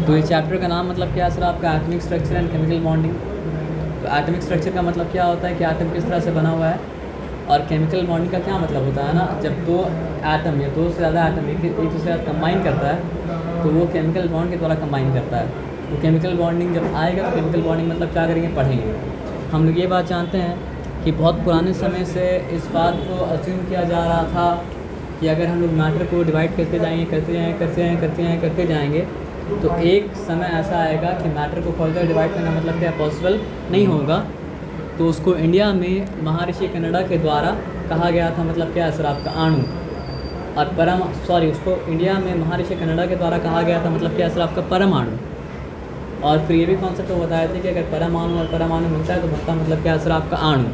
तो इस चैप्टर का नाम मतलब क्या है सर आपका, atomic structure and chemical bonding. तो एटॉमिक स्ट्रक्चर का मतलब क्या होता है कि एटम किस तरह से बना हुआ है, और केमिकल बॉन्डिंग का क्या मतलब होता है ना, जब दो एटम या दो से ज़्यादा एटम एक दूसरे के साथ कंबाइन करता है तो वो केमिकल बॉन्ड के द्वारा कंबाइन करता है। तो केमिकल बॉन्डिंग जब आएगा तो केमिकल बॉन्डिंग मतलब क्या करेंगे, पढ़ेंगे। हम लोग ये बात जानते हैं कि बहुत पुराने समय से इस बात को अज्यूम किया जा रहा था कि अगर हम लोग मैटर को डिवाइड करते जाएंगे जाएंगे तो एक समय ऐसा आएगा कि मैटर को फर्दर डिवाइड करना मतलब क्या पॉसिबल नहीं होगा। तो उसको इंडिया में महर्षि कन्नड़ा के द्वारा कहा गया था, मतलब क्या सर आपका अणु, और उसको इंडिया में महर्षि कन्नड़ा के द्वारा कहा गया था, मतलब क्या सर आपका परमाणु। और फिर ये भी कॉन्सेप्ट वो बताया था कि अगर परमाणु और परमाणु मिलता है तो बनता मतलब क्या सर आपका अणु।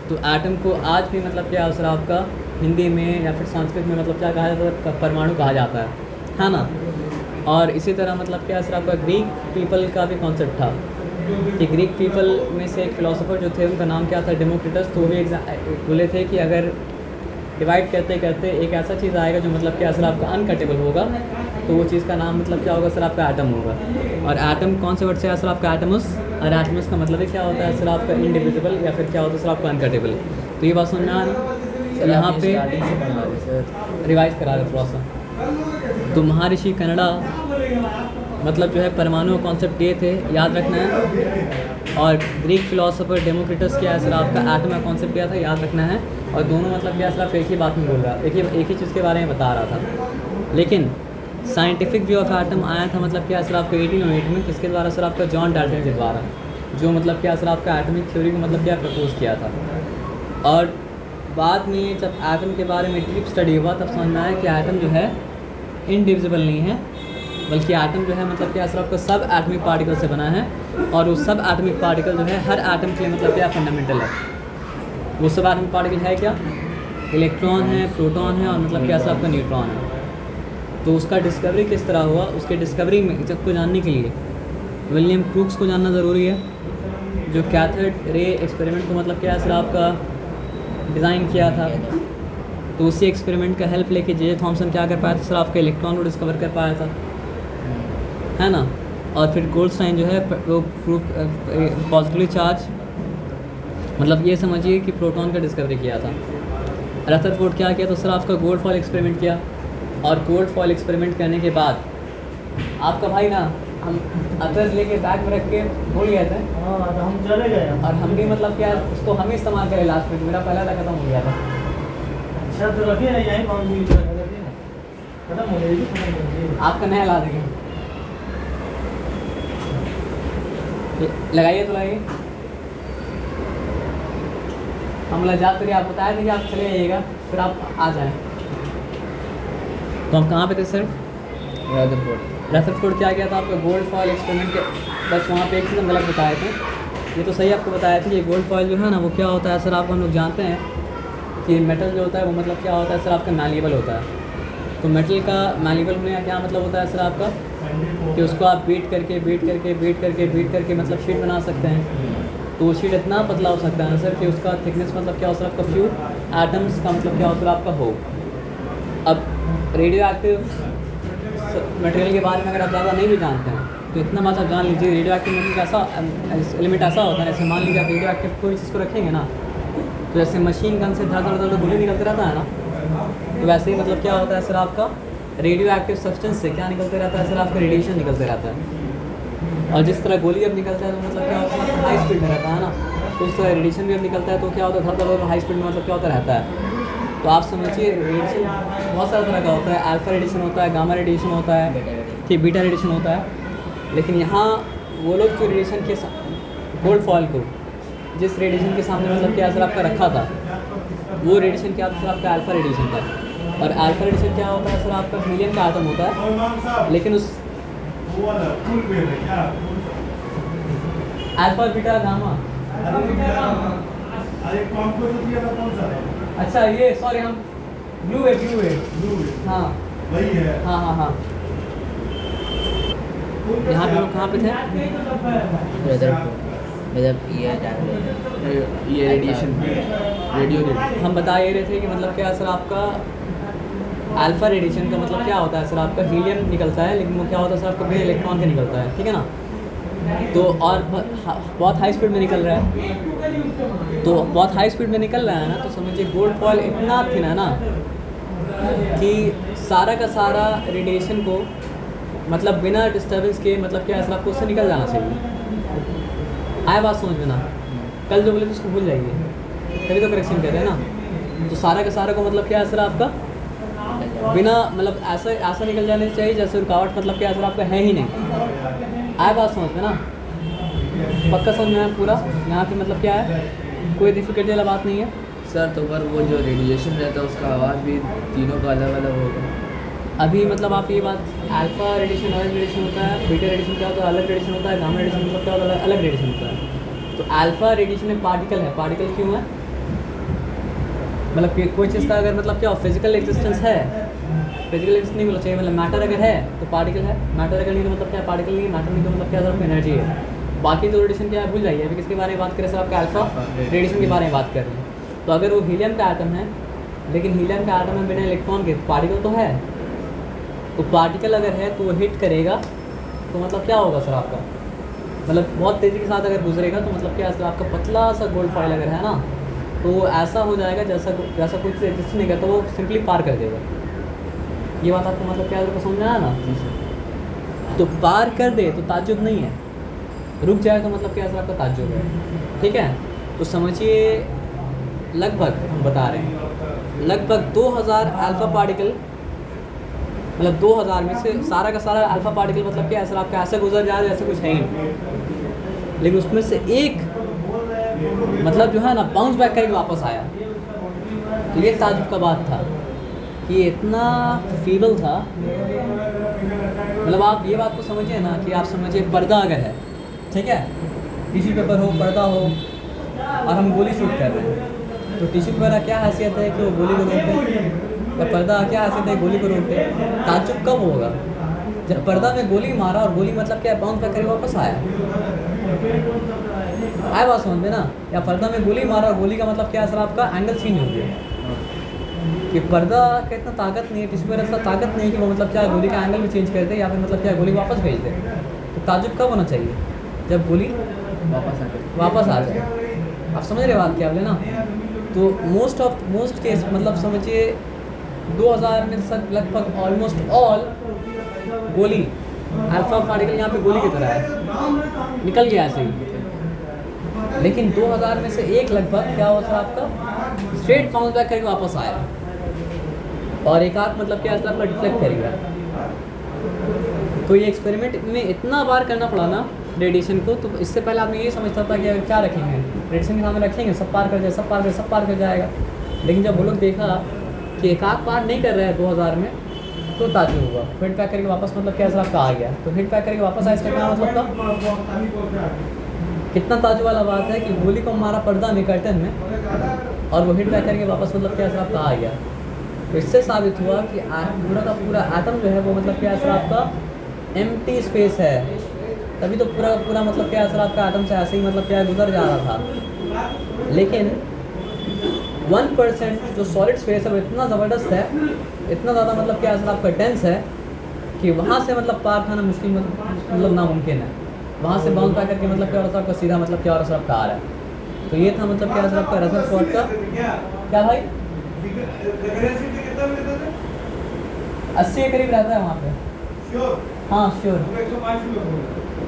तो एटम को आज भी मतलब क्या सर आपका हिंदी में या फिर संस्कृत में मतलब क्या कहा जाता है, परमाणु कहा जाता है ना। और इसी तरह मतलब क्या सर आपका ग्रीक पीपल का भी कॉन्सेप्ट था कि ग्रीक पीपल में से एक फ़िलासफ़र जो थे उनका नाम क्या था, डेमोक्रिटस। तो वो बोले थे कि अगर डिवाइड करते करते एक ऐसा चीज़ आएगा जो मतलब क्या सर आपका अनकटेबल होगा, तो वो चीज़ का नाम मतलब क्या होगा सर आपका एटम होगा। और एटम कौन से वर्ड से आया सर आपका, एटमस। और एटमस का मतलब ही क्या होता है सर आपका, इंडिविजिबल, या फिर क्या होता है सर आपका अनकटेबल। तो ये बात समझ में आ रही, यहाँ पे रिवाइज करा रहे थोड़ा सा। तो महर्षि कन्नड़ा मतलब जो है परमाणु कॉन्सेप्ट ये थे, याद रखना है। और ग्रीक फिलोसोफर डेमोक्रिटस क्या है सर आपका, एटम का कॉन्सेप्ट क्या था, याद रखना है। और दोनों मतलब क्या सर आप एक ही बात में बोल रहा है, एक ही चीज़ के बारे में बता रहा था। लेकिन साइंटिफिक व्यू ऑफ एटम आया था मतलब क्या सर आपका 1808 में, किसके द्वारा सर आपका, जॉन डाल्टन के द्वारा, जो मतलब क्या सर आपका एटमिक थ्योरी को मतलब क्या प्रपोज किया था। और बाद में जब एटम के बारे में डीप स्टडी हुआ तब समझ में आया कि एटम जो है इनडिविजिबल नहीं है, बल्कि एटम जो है मतलब क्या सर आपका सब एटमिक पार्टिकल से बना है। और वो सब एटमिक पार्टिकल जो है हर एटम के लिए मतलब क्या फंडामेंटल है। वो सब एटमिक पार्टिकल है क्या, इलेक्ट्रॉन है, प्रोटॉन है, और मतलब क्या सर आपका न्यूट्रॉन है। तो उसका डिस्कवरी किस तरह हुआ, उसके डिस्कवरी में जब को जानने के लिए विलियम क्रूक्स को जानना ज़रूरी है, जो कैथोड रे एक्सपेरिमेंट को मतलब क्या सर आपका डिज़ाइन किया था। तो उसी एक्सपेरिमेंट का हेल्प लेके जे थॉमसन क्या कर पाया था सर आपका, इलेक्ट्रॉन को डिस्कवर कर पाया था, है ना। और फिर गोल्डस्टाइन जो है वो पॉजिटिवली चार्ज, मतलब ये समझिए कि प्रोटॉन का डिस्कवरी किया था। रदरफोर्ड क्या किया तो सर आपका गोल्ड फॉइल एक्सपेरिमेंट किया। और गोल्ड फॉइल एक्सपेरिमेंट करने के बाद आपका भाई ना, हम अदर्स लेके बैग में रख के भूल गए थे, तो हम चले गए। और हम भी मतलब क्या उसको हम ही इस्तेमाल करें लास्ट में, मेरा पहला था खत्म हो गया था। अच्छा तो रखिए यहीं खत्म हो जाएगी, आपका नया ला देंगे, लगाइए तो लगाइए। हम लोग जाते रहे, आप बताए थे कि आप चले जाइएगा, फिर आप आ जाएँ। तो हम कहाँ पे थे सर, रदरफोर्ड क्या किया था आपका, गोल्ड फॉइल एक्सपेरिमेंट के, बस वहाँ पे एक चीज़ हम गलत बताए थे। ये तो सही आपको बताया था कि गोल्ड फॉइल जो है ना वो क्या होता है सर आपको, हम लोग जानते हैं कि मेटल जो होता है वो मतलब क्या होता है सर आपका, मैलिएबल होता है। तो मेटल का मैलिएबल होने का क्या मतलब होता है सर आपका, कि उसको आप बीट करके मतलब शीट बना सकते हैं। तो वो शीट इतना पतला हो सकता है ना सर कि उसका थिकनेस मतलब क्या हो सर आपका, फ्यू एटम्स का मतलब क्या हो सर आपका हो। अब रेडियो एक्टिव मटेरियल के बारे में अगर आप ज़्यादा नहीं भी जानते हैं तो इतना बात आप जान लीजिए, रेडियो एक्टिव मटेरियल ऐसा एलिमेंट ऐसा होता है, जैसे मान लीजिए आप रेडियो एक्टिव कोई चीज़ को रखेंगे ना, तो जैसे मशीन गन से धड़ धड़ गोली निकलते रहता है ना, तो वैसे ही मतलब क्या होता है सर आपका, रेडियो एक्टिव सब्सटेंस से क्या निकलते रहता है सर आपका, रेडिएशन निकलते रहता है। और जिस तरह गोली जब निकलता है तो मतलब क्या होता है, हाई स्पीड में रहता है ना, तो उस तरह रेडिएशन भी जब निकलता है तो क्या होता है, धड़ धड़ हाई स्पीड में मतलब क्या होता रहता है। तो आप समझिए रेडिएशन बहुत सारा तरह का होता है, अल्फा रेडिएशन होता है, गामा रेडिएशन होता है, ठीक बीटा रेडिएशन होता है। लेकिन यहाँ वो लोग जो रेडिएशन के गोल्ड फॉइल को जिस रेडिएशन के सामने मतलब क्या सर आपका रखा था, वो रेडिएशन क्या था सर आपका, अल्फा रेडिएशन था। और अल्फा रेडिएशन क्या होता है सर आपका, हीलियम का आटम होता है, लेकिन उस अल्फा बीटा गामा, अच्छा ये सॉरी हम ब्लू है, हाँ वही है, हाँ। यहाँ पे लोग कहाँ पे थे, ये रेडिएशन, रेडियो हम बता ये रहे थे कि मतलब क्या सर आपका अल्फ़ा रेडिएशन का मतलब क्या होता है सर, आपका हीलियम निकलता है, लेकिन वो क्या होता है सर, आपका बिना इलेक्ट्रॉन के निकलता है, ठीक है ना। तो और बहुत हाई स्पीड में निकल रहा है, तो बहुत हाई स्पीड में निकल रहा है ना, तो समझिए गोल्ड फॉइल इतना थिन है ना कि सारा का सारा रेडिएशन को मतलब बिना डिस्टर्बेंस के मतलब क्या है, आपको उससे निकल जाना चाहिए। आए बात समझ में ना, कल जो बोले तो उसको भूल जाइए, तभी तो करेक्शन कर रहे हैं ना। तो सारा का सारा को मतलब क्या है सर, आपका बिना मतलब ऐसा निकल जाना चाहिए जैसे रुकावट मतलब क्या है सर, आपका है ही नहीं। आए बात समझ में ना, पक्का समझ में है पूरा, यहाँ पे मतलब क्या है, कोई डिफिकल्टी वाला बात नहीं है सर। तो पर वो जो रेडिएशन रहता है उसका आवाज़ भी तीनों का अलग अलग होगा। अभी मतलब आप ये बात, अल्फा रेडिएशन अलग रेडिएशन होता है, बीटा रेडिएशन क्या होता है अलग रेडिएशन होता है, गामा रेडिएशन मतलब क्या होता है अलग रेडिएशन होता है। तो अल्फा रेडिएशन में पार्टिकल है, पार्टिकल क्यों है, मतलब कि कोई चीज़ का अगर मतलब क्या फिजिकल एग्जिस्टेंस है, फिजिकल एग्जिस्टेंस नहीं बोलना चाहिए, मतलब मैटर अगर है तो पार्टिकल है, मैटर अगर नहीं तो मतलब क्या पार्टिकल नहीं है, मैटर नहीं तो मतलब क्या सर एनर्जी है। बाकी तो रेडिएशन क्या है भूल जाइए, अभी किसके बारे में बात करें सर, आपका अल्फा रेडिएशन के बारे में बात कर रहे हैं। तो अगर वो हीलियम का एटम है, लेकिन हीलियम का एटम में बिना इलेक्ट्रॉन के, पार्टिकल तो है, तो पार्टिकल अगर है तो वो हिट करेगा, तो मतलब क्या होगा सर आपका, मतलब बहुत तेज़ी के साथ अगर गुजरेगा तो मतलब क्या सर, आपका पतला सा गोल्ड फॉइल अगर है ना, तो ऐसा हो जाएगा जैसा कुछ एग्जिस्ट नहीं करता, वो सिंपली पार कर देगा। ये बात आपको मतलब क्या समझ में आया ना। तो पार कर दे तो ताज्जुब नहीं है, रुक जाए तो मतलब क्या सर आपका ताज्जुब है, ठीक है। तो समझिए लगभग हम बता रहे हैं लगभग 2000 अल्फ़ा पार्टिकल, मतलब 2000 में से सारा का सारा अल्फ़ा पार्टिकल मतलब क्या सर आपका ऐसे गुजर जा रहा है जैसे कुछ है ही नहीं, लेकिन उसमें से एक मतलब जो है ना बाउंस बैक करके वापस आया। तो ये ताजुब का बात था कि ये इतना फीबल था, मतलब आप ये बात को समझिए ना कि आप समझिए पर्दा अगर है, ठीक है, टिश्यू पेपर हो, पर्दा हो, और हम गोली शूट कर रहे हैं, तो टिश्यू पेपर क्या हैसियत है कि वो गोली को रोकते, या पर्दा क्या हैसियत है गोली को रोकते। ताजुब कब होगा, जब पर्दा में गोली मारा और गोली मतलब क्या बाउंस बैक करके वापस आया। आए बात समझ में ना, या पर्दा में गोली मारा और गोली का मतलब क्या सर आपका एंगल चेंज हो गया, कि पर्दा का इतना ताकत नहीं है, टिश्यू पेपर इतना ताकत नहीं है कि वो मतलब क्या गोली का एंगल भी चेंज कर दे, या फिर मतलब क्या गोली वापस भेज दे। तो ताजुब कब होना चाहिए, जब गोली वापस आ जाए। आप समझ रहे बात क्या बोले ना। तो मोस्ट केस मतलब समझिए 2000 में सर लगभग ऑलमोस्ट ऑल गोली अल्फा पार्टिकल यहाँ पे गोली की तरह है, निकल गया ऐसे ही। लेकिन 2000 में से एक लगभग क्या होता है आपका स्ट्रेट बाउंस बैक करके वापस आया, और एक आध मतलब क्या आपका डिफ्लेक्ट करेगा। तो ये एक्सपेरिमेंट में इतना बार करना पड़ा ना रेडिएशन को, तो इससे पहले आपने ये समझता था कि अगर क्या रखेंगे रेडिएशन के सामने रखेंगे सब पार कर जाए, सब पार कर जाएगा। लेकिन जब वो लोग देखा कि एक आध पार नहीं कर रहा है 2000 में, तो ताजुब हुआ। हिट पैक करके वापस मतलब क्या सर आपका आ गया, तो हिट पैक करके वापस आया, इसका क्या मतलब था, कितना ताजुब वाला बात है कि गोली को मारा पर्दा में कर्टन में, और वो हिट बैक करके वापस मतलब क्या सर आपका आ गया। तो इससे साबित हुआ कि पूरा का पूरा एटम जो है वो मतलब क्या सर आपका एम्प्टी स्पेस है, तभी तो पूरा का पूरा मतलब क्या सर आपका एटम से ऐसे ही मतलब क्या गुजर जा रहा था। लेकिन 1% जो सॉलिड स्पेस है वो इतना ज़बरदस्त है, इतना ज़्यादा मतलब क्या सर आपका डेंस है कि वहाँ से मतलब पार खाना मुश्किल मतलब नामुमकिन है। वहाँ से बाउंस बैक करके मतलब क्या हो रहा था आपका सीधा मतलब क्या हो रहा था आपका आ रहा है। तो ये था मतलब क्या सर आपका रदरफोर्ड का क्या भाई 80 के करीब रहता है वहाँ पे। हाँ श्योर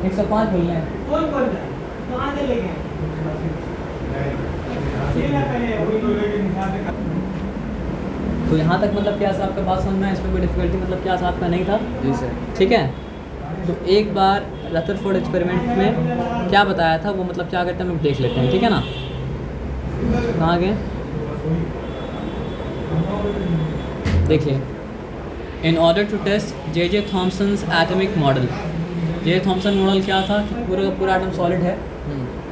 105 बोल रहे हैं। तो यहाँ तक मतलब क्या सर आपका बात समझ में, इसमें कोई डिफिकल्टी मतलब क्या सर आपका नहीं था। जी सर। ठीक है। तो एक बार रदरफोर्ड एक्सपेरिमेंट में क्या बताया था वो मतलब क्या करते हैं हम लोग देख लेते हैं, ठीक है ना। कहाँ गए, देखिए। In order to test J Thomson's atomic model. J Thomson model क्या था कि पूरा का पूरा एटम सॉलिड है,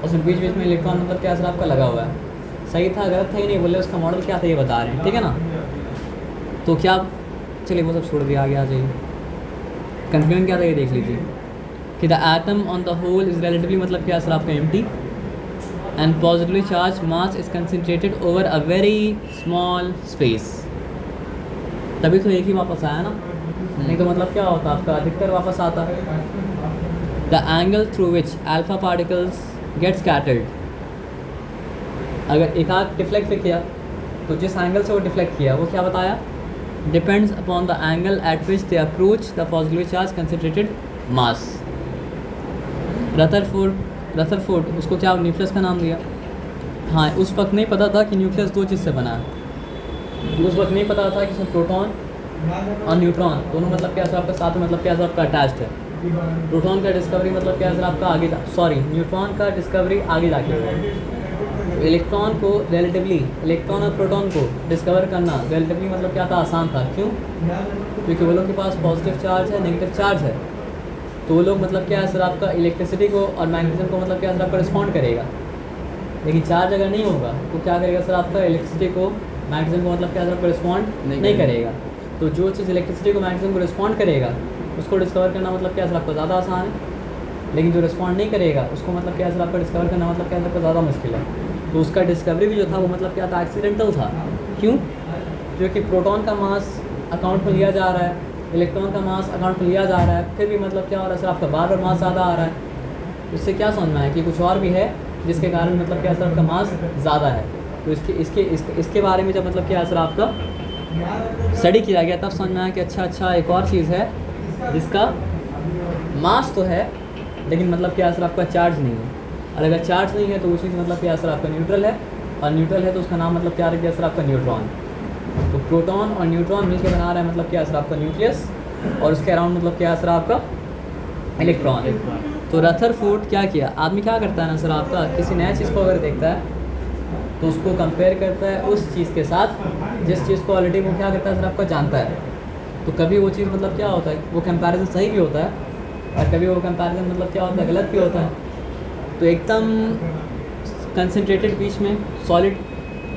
उसमें बीच बीच में इलेक्ट्रॉन मतलब क्या सर आपका लगा हुआ है। सही था गलत था ही नहीं बोले, उसका मॉडल क्या था ये बता रहे हैं, ठीक है ना। तो क्या, चलिए वो सब छोड़ दिया, आगे आ जाइए। कंक्लूजन क्या था ये देख लीजिए कि the atom on the whole is relatively मतलब क्या सर आपका empty and positively charge mass is concentrated over a very small space. तभी तो एक ही वापस आया ना, नहीं तो मतलब क्या होता आपका अधिकतर वापस आता। The angle through which alpha particles get scattered, अगर एक आग डिफ्लेक्ट किया तो जिस एंगल से वो डिफ्लेक्ट किया वो क्या बताया, depends upon the angle eight which they approach the positively charge concentrated mass. Rutherford उसको क्या न्यूक्लियस का नाम दिया। हाँ, उस वक्त नहीं पता था कि न्यूक्लियस दो चीज़ से बना है, उस वक्त नहीं पता था कि इसमें प्रोटॉन और न्यूट्रॉन दोनों मतलब क्या सर आपका साथ में मतलब क्या सर आपका अटैच्ड है। प्रोटॉन का डिस्कवरी मतलब क्या सर आपका आगे न्यूट्रॉन का डिस्कवरी आगे जाके हुआ। तो इलेक्ट्रॉन को इलेक्ट्रॉन और प्रोटॉन को डिस्कवर करना रिलेटिवली मतलब क्या था, आसान था। क्यों? क्योंकि वो लोग के पास पॉजिटिव चार्ज है, नेगेटिव चार्ज है, तो वो लोग मतलब क्या है सर आपका इलेक्ट्रिसिटी को और मैग्नेटिज्म को मतलब क्या सर आपका रिस्पॉन्ड करेगा। लेकिन चार्ज अगर नहीं होगा तो क्या करेगा सर आपका इलेक्ट्रिसिटी को मैग्नेटिज्म को मतलब क्या सर आपका रिस्पॉन्ड नहीं करेगा। तो जो चीज़ इलेक्ट्रिसिटी को मैग्नेटिज्म को रिस्पॉन्ड करेगा उसको डिस्कवर करना मतलब क्या सर आपको ज़्यादा आसान है, लेकिन जो रिस्पॉन्ड नहीं करेगा उसको मतलब क्या सर आपका डिस्कवर करना मतलब क्या सर आपका ज़्यादा मुश्किल है। तो उसका डिस्कवरी भी जो था वो मतलब क्या था, एक्सीडेंटल था। क्यों? क्योंकि प्रोटॉन का मास अकाउंट में लिया जा रहा है, इलेक्ट्रॉन का मास अकाउंट में लिया जा रहा है, फिर भी मतलब क्या हो रहा है सर आपका बार मास ज़्यादा आ रहा है। इससे क्या समझना है कि कुछ और भी है जिसके कारण मतलब क्या सर आपका मास ज़्यादा है। तो इसके बारे में जब मतलब क्या सर आपका स्टडी किया गया तब समझ में आया कि अच्छा एक और चीज़ है जिसका मास तो है लेकिन मतलब क्या सर आपका चार्ज नहीं है। और अगर चार्ज नहीं है तो वो चीज़ मतलब क्या सर आपका न्यूट्रल है, और न्यूट्रल है तो उसका नाम मतलब क्या रख दिया सर आपका न्यूट्रॉन। तो प्रोटॉन और न्यूट्रॉन मिलकर बना रहा है मतलब क्या सर आपका न्यूक्लियस, और उसके अराउंड मतलब क्या सर आपका इलेक्ट्रॉन। तो रदरफोर्ड क्या किया, आदमी क्या करता है ना सर आपका, किसी नया चीज़ को अगर देखता है तो उसको कंपेयर करता है उस चीज़ के साथ जिस चीज़ को ऑलरेडी वो क्या करता है सर आपका जानता है। तो कभी वो चीज़ मतलब क्या होता है, वो कंपैरिजन सही भी होता है और कभी वो कंपैरिजन मतलब क्या होता है, गलत भी होता है। तो एकदम कंसनट्रेटेड बीच में सॉलिड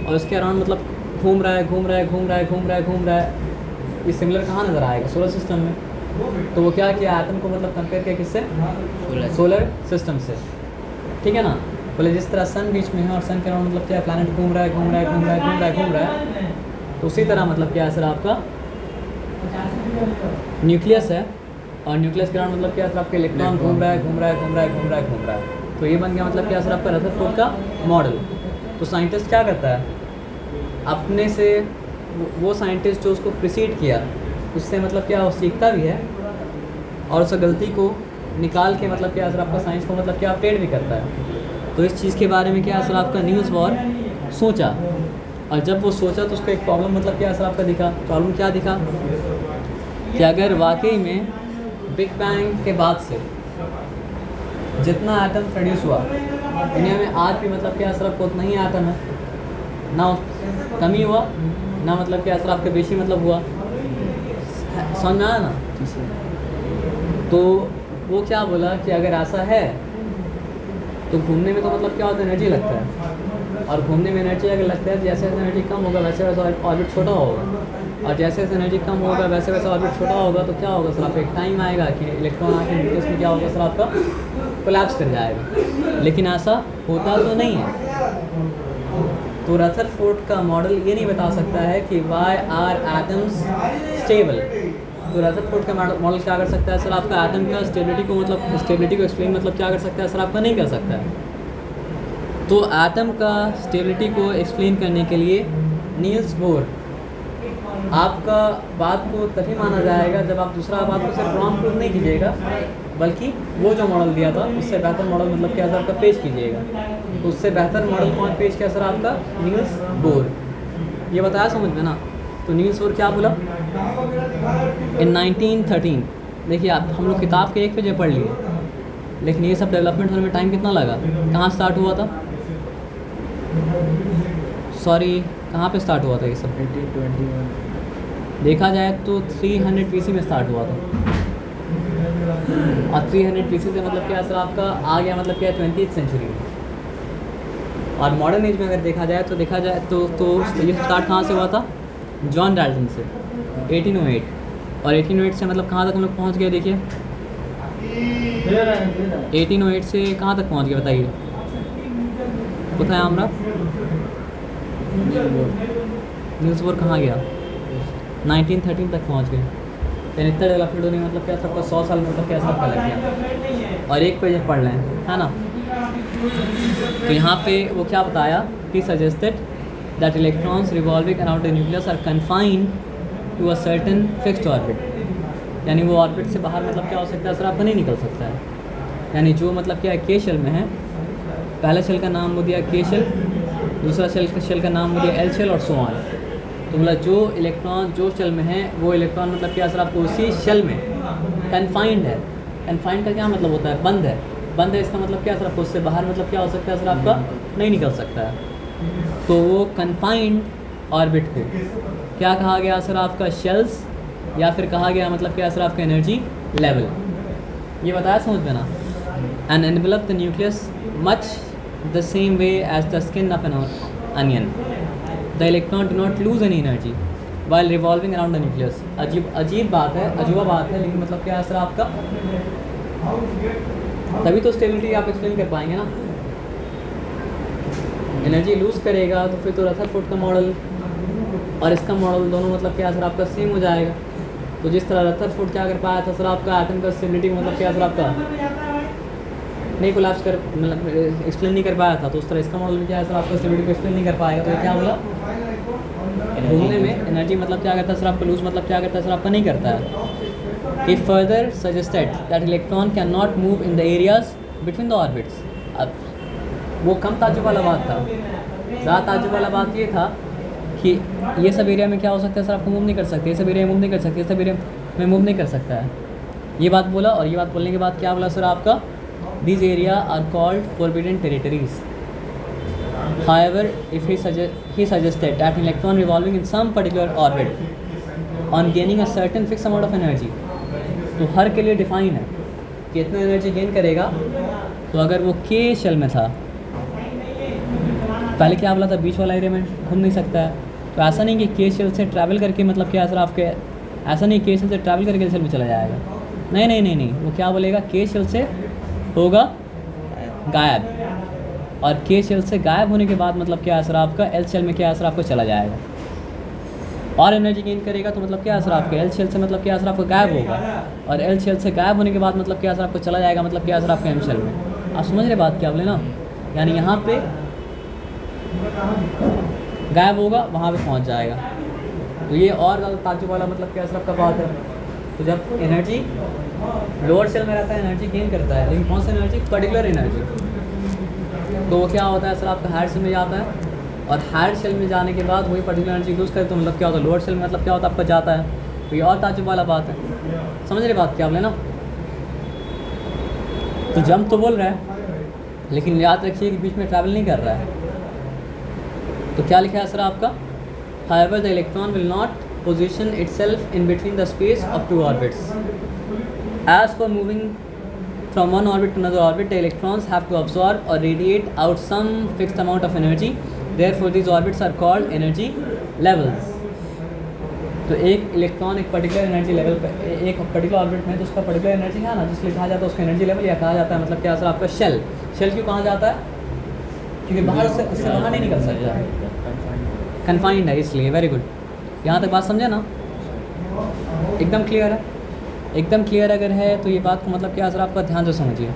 और उसके अराउंड मतलब घूम रहा है, ये सिमिलर कहाँ नज़र आएगा, सोलर सिस्टम में। तो वो क्या किया, एटम को मतलब कंपेयर किया किससे, सोलर सिस्टम से, ठीक है ना। बोले जिस तरह सन बीच में है और सन के अराउंड मतलब क्या प्लैनेट घूम रहा है, तो उसी तरह मतलब क्या है सर आपका न्यूक्लियस है, और न्यूक्लियस के अराउंड मतलब क्या सर आपका इलेक्ट्रॉन घूम रहा है। तो ये बन गया मतलब क्या सर आपका रदरफोर्ड का मॉडल। तो साइंटिस्ट क्या करता है, अपने से वो साइंटिस्ट जो उसको प्रिसीड किया उससे मतलब क्या वो सीखता भी है और उस गलती को निकाल के मतलब क्या सर आपका साइंस को मतलब क्या अपडेट भी करता है। तो इस चीज़ के बारे में क्या सर आपका नील्स बोर सोचा, और जब वो सोचा तो उसको एक प्रॉब्लम मतलब क्या सर आपका दिखा। प्रॉब्लम क्या दिखा कि अगर वाकई में बिग बैंग के बाद से जितना एटम प्रोड्यूस हुआ दुनिया में आज भी मतलब क्या सर आपको उतना ही एटम है, ना कमी हुआ ना मतलब क्या सर आपके बेशी मतलब हुआ, समझ में आया ना। तो वो क्या बोला कि अगर ऐसा है तो घूमने में तो मतलब क्या होता है, एनर्जी लगता है, और घूमने में एनर्जी अगर लगता है जैसे जैसे एनर्जी कम होगा वैसे वैसे ऑर्बिट छोटा होगा, और जैसे जैसे एनर्जी कम होगा वैसे वैसे ऑर्बिट छोटा होगा। तो क्या होगा सर आपका एक टाइम आएगा कि इलेक्ट्रॉन आके न्यूक्लियस में क्या होगा सर आपका कोलैप्स कर जाएगा। लेकिन ऐसा होता तो नहीं है। तो रदरफोर्ड का मॉडल ये नहीं बता सकता है कि वाई आर एटम्स स्टेबल। तो रदरफोर्ड का मॉडल क्या कर सकता है सर आपका, एटम का स्टेबिलिटी को एक्सप्लेन मतलब क्या कर सकता है सर आपका, नहीं कर सकता है। तो एटम का स्टेबिलिटी को एक्सप्लेन करने के लिए नील्स बोर आपका बात को तभी माना जाएगा जब आप दूसरा बात को सिर्फ रॉन्ग प्रूव नहीं कीजिएगा, बल्कि वो जो मॉडल दिया था उससे बेहतर मॉडल मतलब क्या सर आपका पेश कीजिएगा। तो उससे बेहतर मॉडल कौन पेश किया सर आपका, नील्स बोर। ये बताया समझ में ना। तो नील्स बोर क्या बोला इन 1913। देखिए आप हम लोग किताब के एक पेज पढ़ लिए, लेकिन ये सब डेवलपमेंट होने में टाइम कितना लगा, कहाँ स्टार्ट हुआ था, कहाँ पे स्टार्ट हुआ था ये सब। 1821 देखा जाए तो 300 BC में स्टार्ट हुआ था, और 300 BC से मतलब क्या सर आपका आ गया मतलब क्या 20th सेंचुरी में। और मॉडर्न एज में अगर देखा जाए तो ये स्टार्ट कहाँ से हुआ था, जॉन डाल्टन से 1808, और 1808 से मतलब कहाँ तक हम लोग पहुँच गए। देखिए 1808 से कहाँ तक पहुँच गए बताइए, बताया हमरा नील्स बोर कहाँ गया। 1913 तक पहुँच गए। यानी इतना डेवलपमेंट होने का मतलब क्या सबका 100 साल मतलब क्या सबका लग गया। और एक पेज पढ़ लें, है ना। तो यहाँ पे वो क्या बताया कि suggested that electrons revolving around the nucleus are confined to a certain fixed orbit. यानी वो ऑर्बिट से बाहर मतलब क्या हो सकता है सर आपका नहीं निकल सकता है। यानी जो मतलब क्या है के शेल में है, पहला शेल का नाम हो दिया के शेल, दूसरा शेल का नाम हो दिया एल शेल और सो ऑन। तो मतलब जो इलेक्ट्रॉन जो शेल में है वो इलेक्ट्रॉन मतलब क्या सर आपको उसी शेल में कन्फाइंड है। कन्फाइंड का क्या मतलब होता है, बंद है। बंद है इसका मतलब क्या सर आपको उससे बाहर मतलब क्या हो सकता है सर आपका नहीं निकल सकता है। तो वो कन्फाइंड ऑर्बिट को क्या कहा गया सर आपका, शेल्स, या फिर कहा गया मतलब क्या सर आपका एनर्जी लेवल। ये बताया समझ में ना। And envelop the nucleus much the same way as the skin of an onion. The electron do not lose any energy while revolving around the nucleus. अजीब बात है, अजूबा बात है, लेकिन मतलब क्या है सर आपका, तभी तो स्टेबिलिटी आप एक्सप्लेन कर पाएंगे ना। एनर्जी लूज करेगा तो फिर तो रदरफोर्ड का मॉडल और इसका मॉडल दोनों मतलब क्या सर आपका सेम हो जाएगा। तो जिस तरह रदरफोर्ड क्या कर पाया था सर आपका एटम का स्टेबिलिटी मतलब क्या सर आपका नहीं कोलैप्स कर मतलब एक्सप्लेन नहीं कर पाया था, तो उस तरह इसका मॉडल भी क्या है सर आपका स्टेबिलिटी को एक्सप्लेन नहीं कर पाएगा। तो ये क्या बोला, घूमने में एनर्जी मतलब क्या करता है सर आपका, लूज मतलब क्या करता है सर आपका नहीं करता है। It further suggested that electron cannot move in the areas between the orbits. अब वो कम ताज्जुब वाला बात था, ज़्यादा ताज्जुब वाला बात ये था कि ये सब एरिया में क्या हो सकता है सर आपको मूव नहीं कर सकते, ये सब एरिया में मूव नहीं कर सकते, ये सब एरिया में मूव नहीं कर सकता है। ये बात बोला, और ये बात बोलने के बाद क्या बोला सर आपका, these area are called forbidden territories. However, if he suggested that an electron revolving in some particular orbit on gaining a certain fixed amount of energy, तो हर के लिए डिफाइन है कि इतना एनर्जी गेन करेगा। तो अगर वो के शेल में था, पहले क्या बोला था बीच वाला एरिया में घूम नहीं सकता है, तो ऐसा नहीं कि के शेल से ट्रैवल करके मतलब क्या सर आपके, ऐसा नहीं के शेल से ट्रैवल करके शेल में चला जाएगा, नहीं नहीं नहीं नहीं, वो क्या बोलेगा के शेल से होगा गायब, और के शेल से गायब होने के बाद मतलब क्या सर आपका एल शेल में क्या सर आपको चला जाएगा, और एनर्जी गेन करेगा। तो मतलब क्या सर आपका एल शेल से मतलब क्या सर आपको गायब होगा, और एल शेल से गायब होने के बाद मतलब क्या सर आपको चला जाएगा, मतलब क्या सर आपका एम शेल में। आप समझ रहे बात क्या बोले ना, यानी यहाँ पे गायब होगा वहाँ पे पहुँच जाएगा। तो ये और ज़्यादा ताज्जुब वाला मतलब क्या सर आपका बात है। तो जब एनर्जी लोअर शेल में रहता है एनर्जी गेन करता है, लेकिन कौन सा एनर्जी, पर्टिकुलर एनर्जी। तो वो क्या होता है सर आपका हायर शेल में जाता है, और हायर शेल में जाने के बाद वही पर्टिकुलर एनर्जी यूज़ करे तो मतलब क्या होता है लोअर शेल में मतलब क्या होता है आपका जाता है। तो ये और ताज्जुब वाला बात है, समझ रहे बात क्या बोले ना। तो जंप तो बोल रहा है, लेकिन याद रखिए कि बीच में ट्रैवल नहीं कर रहा है। तो क्या लिखा है सर आपका, however the electron will not position itself in between the space of two orbits. As for moving from one orbit to another orbit, the electrons have to absorb or radiate out some fixed amount of energy. Therefore, these orbits are called energy levels. तो एक electron एक particular energy level पे, एक particular orbit में, तो उसका particular energy है ना, जिसलिए कहा जाता है उसका एनर्जी लेवल, या कहा जाता है मतलब क्या सर आपका शेल। शेल क्यों कहा जाता है, क्योंकि बाहर से उससे बाहर नहीं निकल सकता, कन्फाइंड है इसलिए। वेरी गुड, यहाँ तक बात समझे ना, एकदम क्लियर है। एकदम क्लियर अगर है तो ये बात को मतलब क्या सर आपका ध्यान से समझिए,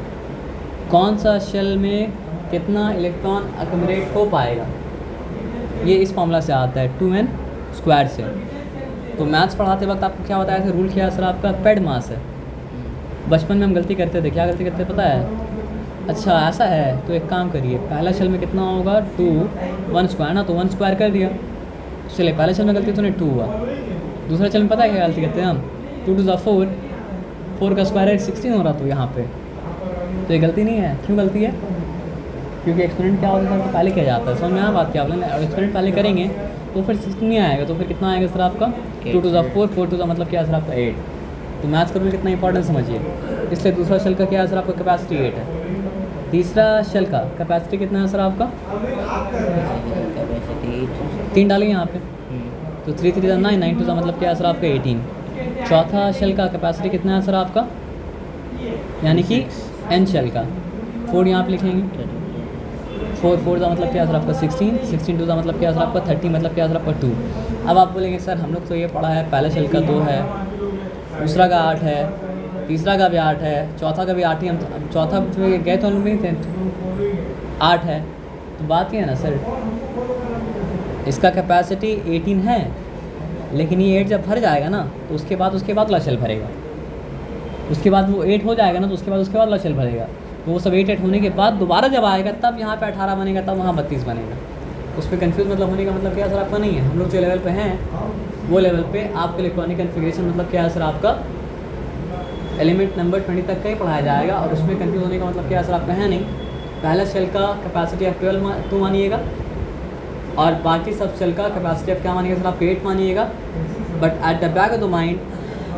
कौन सा शेल में कितना इलेक्ट्रॉन अकोमोडेट हो पाएगा, ये इस फॉर्मूला से आता है 2n² से। तो मैथ्स पढ़ाते वक्त आपको क्या बताया था, रूल क्या सर आपका, पेड मास है। बचपन में हम गलती करते थे, क्या गलती करते पता है, अच्छा ऐसा है तो एक काम करिए, पहला शेल में कितना होगा 2, 1² ना, तो 1² कर दिया। चलिए पहले शेल में गलती तो नहीं 2 हुआ, दूसरा शेल में पता है क्या गलती करते हैं हम, 2 2 4, 4 का स्क्वायर है 16 हो रहा, तो यहाँ पे तो ये गलती नहीं है। क्यों गलती है, क्योंकि एक्सपेरिमेंट क्या होता है तो पहले किया जाता है। समझ में बात क्या बोलेंगे, और एक्सपेरिमेंट पहले करेंगे तो फिर 16 नहीं आएगा, तो फिर कितना आएगा सर आपका 2 2 4, 4 2 मतलब क्या सर आपका 8। तो मैथ्स का रूल कितना इंपॉर्टेंट समझिए। इसलिए दूसरा शेल का क्या है सर आपका, कैपेसिटी 8 है। तीसरा शेल का कैपेसिटी कितना है सर आपका, 3 डालेंगे यहाँ पे, तो 3 3 9, 9 2 मतलब क्या है सर आपका 18। चौथा शेल का कैपेसिटी कितना है सर आपका, यानी कि एन शेल का 4 यहाँ पे लिखेंगे, 4 4 का मतलब क्या है सर आपका 16, 16 2 का मतलब क्या है सर आपका 30, मतलब क्या है सर आपका 2। अब आप बोलेंगे सर हम लोग तो ये पढ़ा है, पहला शेल का 2 है, दूसरा का 8 है, तीसरा का भी 8 है, चौथा का भी 8 ही, हम चौथा में गए तो हम नहीं थे, 8 है। तो बात ये है ना सर, इसका कैपेसिटी 18 है, लेकिन ये 8 जब भर जाएगा ना तो उसके बाद वाला शेल भरेगा, उसके बाद वो 8 हो जाएगा ना तो उसके बाद वाला शेल भरेगा। तो वो सब 8 होने के बाद दोबारा जब आएगा तब यहाँ पे 18 बनेगा, तब वहाँ 32 बनेगा। उस पर कन्फ्यूज़ मतलब होने का मतलब क्या सर आपका नहीं है। हम लोग जो लेवल पे हैं वो लेवल पे आपके इलेक्ट्रॉनिक कन्फिग्रेशन मतलब क्या है सर आपका एलिमेंट नंबर 20 तक का ही पढ़ाया जाएगा, और उसमें कन्फ्यूज़ होने का मतलब क्या सर आपका है नहीं। पहला शेल का कैपेसिटी आप 2 मानिएगा, और बाकी सब शेल का कैपेसिटी आप क्या मानिएगा सर आप 8 मानिएगा। But at the back of the mind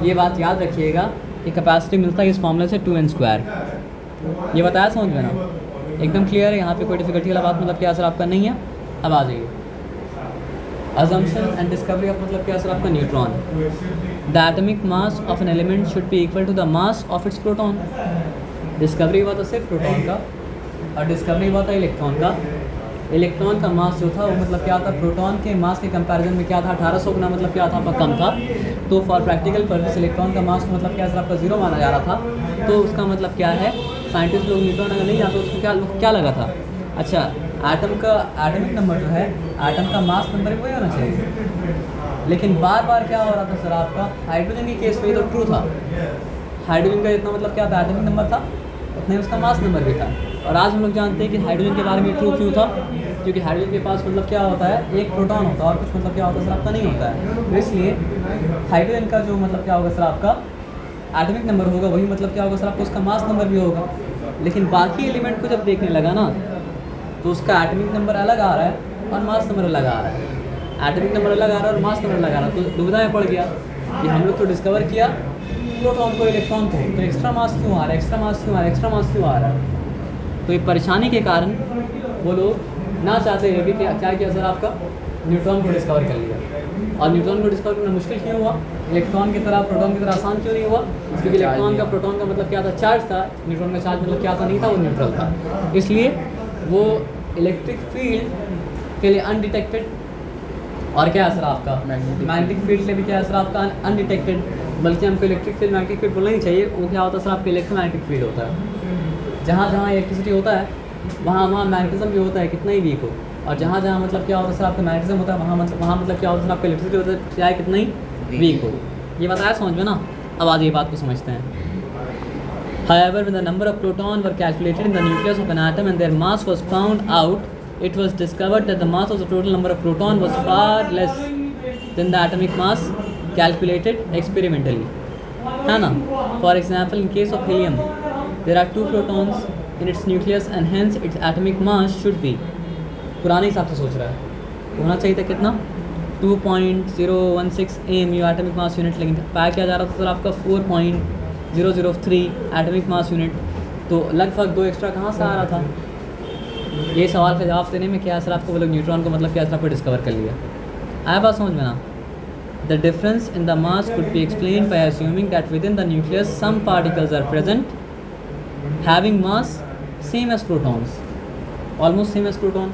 ये बात याद रखिएगा कि कैपेसिटी मिलता है इस फॉर्मूले से 2n²। ये बताया समझ में ना, एकदम क्लियर है, यहाँ पे कोई डिफिकल्टी वाला बात मतलब क्या सर आपका नहीं है। अब आ जाइए अजम्पशन एंड डिस्कवरी ऑफ मतलब क्या सर आपका neutron. The atomic mass of an element should be equal to the mass of its proton. Discovery हुआ था सिर्फ प्रोटॉन का, और डिस्कवरी हुआ था इलेक्ट्रॉन का। इलेक्ट्रॉन का मास जो था वो मतलब क्या था, प्रोटॉन के मास के कंपैरिजन में क्या था 1800 गुना मतलब क्या था आपका कम था। तो फॉर प्रैक्टिकल पर्पस इलेक्ट्रॉन का मास मतलब क्या सर आपका 0 माना जा रहा था। तो उसका मतलब क्या है, साइंटिस्ट लोग न्यूट्रॉन अगर नहीं जानते तो उसको क्या लगा था, अच्छा एटम का एटॉमिक नंबर जो है, एटम का मास नंबर वही होना चाहिए। लेकिन बार बार क्या हो रहा था सर आपका, हाइड्रोजन के केस में तो ट्रू था, हाइड्रोजन का जितना मतलब क्या था एटॉमिक नंबर था उतने उसका मास नंबर भी था। और आज हम लोग जानते हैं कि हाइड्रोजन के बारे में ट्रू क्यों था, क्योंकि हाइड्रोजन के पास मतलब क्या होता है एक प्रोटॉन होता है और कुछ मतलब क्या होता है सर आपका नहीं होता है। तो इसलिए हाइड्रोजन का जो मतलब क्या होगा सर आपका एटॉमिक नंबर होगा वही मतलब क्या होगा सर आपको उसका मास नंबर भी होगा। लेकिन बाकी एलिमेंट को जब देखने लगा ना तो उसका एटॉमिक नंबर अलग आ रहा है और मास नंबर अलग आ रहा है, एटॉमिक नंबर अलग आ रहा है और मास नंबर अलग आ रहा है। तो दुविधा में पड़ गया कि हम लोग तो डिस्कवर किया प्रोटॉन को इलेक्ट्रॉन को, तो एक्स्ट्रा मास क्यों आ रहा है, एक्स्ट्रा मास क्यों आ रहा है, एक्स्ट्रा मास क्यों आ रहा है। तो ये परेशानी के कारण वो लोग ना चाहते हुए भी क्या किया सर आपका न्यूट्रॉन को डिस्कवर कर लिया। और न्यूट्रॉन को डिस्कवर करना मुश्किल क्यों हुआ, इलेक्ट्रॉन की तरह प्रोटॉन की तरह आसान क्यों नहीं हुआ, क्योंकि इलेक्ट्रॉन का प्रोटॉन का मतलब क्या था चार्ज था, न्यूट्रॉन का चार्ज मतलब क्या था नहीं था, वो न्यूट्रल था। इसलिए वो इलेक्ट्रिक फील्ड के लिए अनडिटेक्टेड, और क्या है सर आपका मैग्नेटिक फील्ड के लिए भी क्या है सर आपका अनडिटेक्टेड, बल्कि हमको इलेक्ट्रिक फील्ड मैग्नेटिक फील्ड बोलना ही चाहिए। वो क्या होता है सर आपका इलेक्ट्रोमैग्नेटिक फील्ड होता है। जहाँ जहाँ इलेक्ट्रिसिटी होता है वहाँ मैग्नेटिज्म भी होता है कितना ही वीक हो, और जहाँ जहाँ मतलब क्या होता है सर आपका मैग्नेटिज्म होता है वहाँ मतलब क्या होता है सर आपका इलेक्ट्रिसिटी होता है चाहे कितना ही वीक हो। ये बताया समझ में ना। अब आज ये बात को समझते हैं। However, when the number of protons were calculated in the nucleus of an atom and their mass was found out, it was discovered that the mass of the total number of protons was far less than the atomic mass calculated experimentally. है ना? For example, in case of helium, there are 2 protons in its nucleus and hence its atomic mass should be, पुराने हिसाब से सोच रहा है, होना चाहिए था कितना 2.016 AMU एटॉमिक मास यूनिट, लेकिन पाया क्या जा रहा था सर आपका 4.003 एटॉमिक मास यूनिट। तो लगभग 2 एक्स्ट्रा कहाँ से आ रहा था। ये सवाल का जवाब देने में क्या सर आपको वो लोग न्यूट्रॉन को मतलब क्या सर आपको डिस्कवर कर लिया। आया बात समझ में ना। The difference in the mass could be explained by assuming that within the nucleus some particles are present having mass same as protons, almost same as proton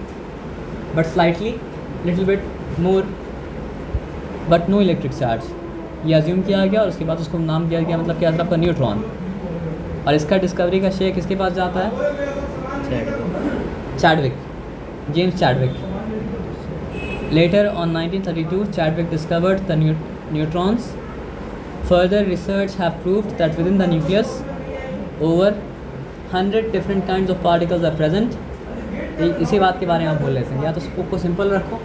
but slightly little bit more but no electric charge. ये assume किया गया और उसके बाद उसको नाम दिया गया मतलब क्या सर आपका न्यूट्रॉन। और इसका डिस्कवरी का श्रेय किसके पास जाता है, Chadwick, James Chadwick. Later on 1932 Chadwick discovered the neutrons. Further research have proved that within the nucleus over 100 different kinds of particles are present. इसी बात के बारे में आप बोल रहे थे, या तो स्कोप को सिंपल रखो